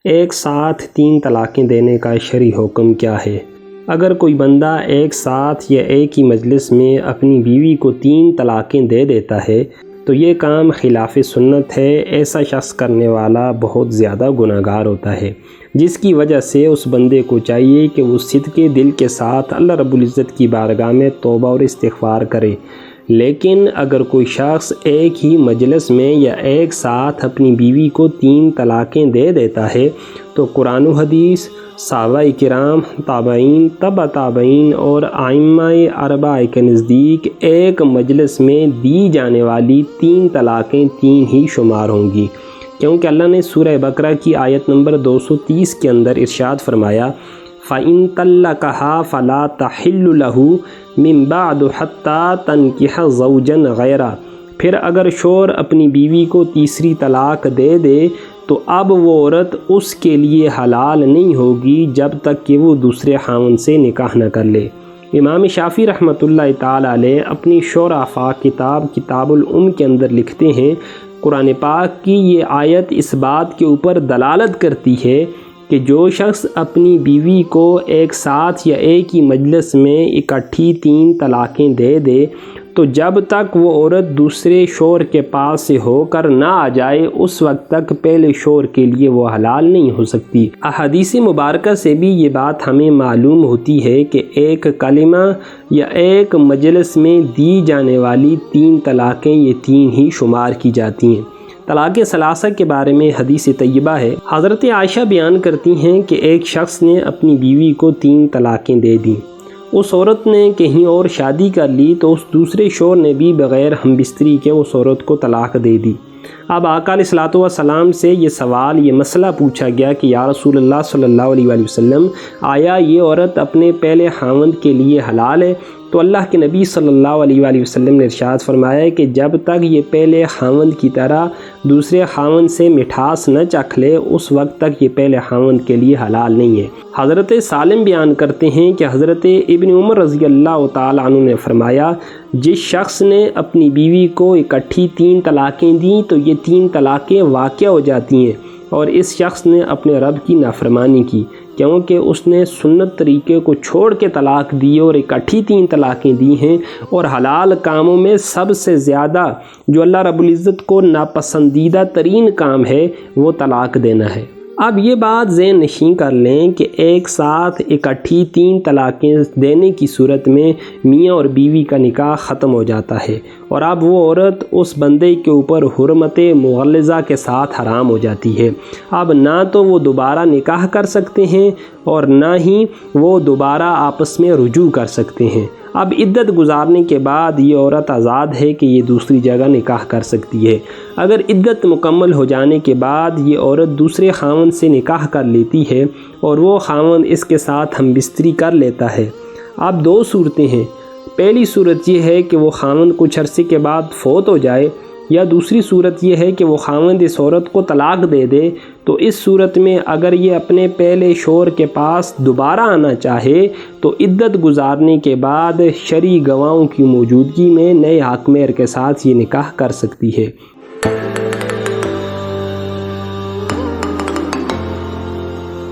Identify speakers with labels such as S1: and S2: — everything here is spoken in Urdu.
S1: ایک ساتھ 3 طلاقیں دینے کا شرعی حکم کیا ہے؟ اگر کوئی بندہ ایک ساتھ یا ایک ہی مجلس میں اپنی بیوی کو 3 طلاقیں دے دیتا ہے تو یہ کام خلاف سنت ہے۔ ایسا شخص کرنے والا بہت زیادہ گناہگار ہوتا ہے، جس کی وجہ سے اس بندے کو چاہیے کہ وہ صدقے دل کے ساتھ اللہ رب العزت کی بارگاہ میں توبہ اور استغفار کرے۔ لیکن اگر کوئی شخص ایک ہی مجلس میں یا ایک ساتھ اپنی بیوی کو 3 طلاقیں دے دیتا ہے تو قرآن و حدیث، صحابہ کرام، تابعین، تبع تابعین اور ائمہ اربعہ کے نزدیک ایک مجلس میں دی جانے والی 3 طلاقیں 3 ہی شمار ہوں گی، کیونکہ اللہ نے سورہ بقرہ کی آیت نمبر 230 کے اندر ارشاد فرمایا فَإِن طَلَّقَهَا فَلَا تَحِلُّ لَهُ مِن بَعْدُ حَتَّى تَنكِحَ زَوْجًا غَيْرَهُ۔ پھر اگر شوہر اپنی بیوی کو تیسری طلاق دے دے تو اب وہ عورت اس کے لیے حلال نہیں ہوگی جب تک کہ وہ دوسرے خاوند سے نکاح نہ کر لے۔ امام شافعی رحمۃ اللہ تعالی علیہ اپنی شرافہ کتاب الام کے اندر لکھتے ہیں، قرآن پاک کی یہ آیت اس بات کے اوپر دلالت کرتی ہے کہ جو شخص اپنی بیوی کو ایک ساتھ یا ایک ہی مجلس میں اکٹھی 3 طلاقیں دے دے تو جب تک وہ عورت دوسرے شوہر کے پاس سے ہو کر نہ آ جائے اس وقت تک پہلے شوہر کے لیے وہ حلال نہیں ہو سکتی۔ احادیث مبارکہ سے بھی یہ بات ہمیں معلوم ہوتی ہے کہ ایک کلمہ یا ایک مجلس میں دی جانے والی 3 طلاقیں یہ 3 ہی شمار کی جاتی ہیں۔ طلاق ثلاثہ کے بارے میں حدیث طیبہ ہے، حضرت عائشہ بیان کرتی ہیں کہ ایک شخص نے اپنی بیوی کو 3 طلاقیں دے دیں۔ اس عورت نے کہیں اور شادی کر لی تو اس دوسرے شوہر نے بھی بغیر ہم بستری کے اس عورت کو طلاق دے دی۔ اب آقا علیہ الصلوۃ والسلام سے یہ سوال، یہ مسئلہ پوچھا گیا کہ یا رسول اللہ صلی اللہ علیہ وآلہ وسلم، آیا یہ عورت اپنے پہلے خاوند کے لیے حلال ہے؟ تو اللہ کے نبی صلی اللہ علیہ وآلہ وسلم نے ارشاد فرمایا کہ جب تک یہ پہلے خاوند کی طرح دوسرے خاوند سے مٹھاس نہ چکھ لے اس وقت تک یہ پہلے خاوند کے لیے حلال نہیں ہے۔ حضرت سالم بیان کرتے ہیں کہ حضرت ابن عمر رضی اللہ تعالیٰ عنہ نے فرمایا، جس شخص نے اپنی بیوی کو اکٹھی 3 طلاقیں دیں تو یہ 3 طلاقیں واقع ہو جاتی ہیں، اور اس شخص نے اپنے رب کی نافرمانی کی، کیونکہ اس نے سنت طریقے کو چھوڑ کے طلاق دی اور اکٹھی 3 طلاقیں دی ہیں، اور حلال کاموں میں سب سے زیادہ جو اللہ رب العزت کو ناپسندیدہ ترین کام ہے وہ طلاق دینا ہے۔ اب یہ بات ذہن نشین کر لیں کہ ایک ساتھ اکٹھی 3 طلاقیں دینے کی صورت میں میاں اور بیوی کا نکاح ختم ہو جاتا ہے، اور اب وہ عورت اس بندے کے اوپر حرمت مغلظہ کے ساتھ حرام ہو جاتی ہے۔ اب نہ تو وہ دوبارہ نکاح کر سکتے ہیں اور نہ ہی وہ دوبارہ آپس میں رجوع کر سکتے ہیں۔ اب عدت گزارنے کے بعد یہ عورت آزاد ہے کہ یہ دوسری جگہ نکاح کر سکتی ہے۔ اگر عدت مکمل ہو جانے کے بعد یہ عورت دوسرے خاوند سے نکاح کر لیتی ہے اور وہ خاوند اس کے ساتھ ہم بستری کر لیتا ہے، اب 2 صورتیں ہیں۔ پہلی صورت یہ ہے کہ وہ خاوند کچھ عرصے کے بعد فوت ہو جائے، یا دوسری صورت یہ ہے کہ وہ خاوند اس عورت کو طلاق دے دے۔ تو اس صورت میں اگر یہ اپنے پہلے شوہر کے پاس دوبارہ آنا چاہے تو عدت گزارنے کے بعد شرعی گواہوں کی موجودگی میں نئے حاکم کے ساتھ یہ نکاح کر سکتی ہے۔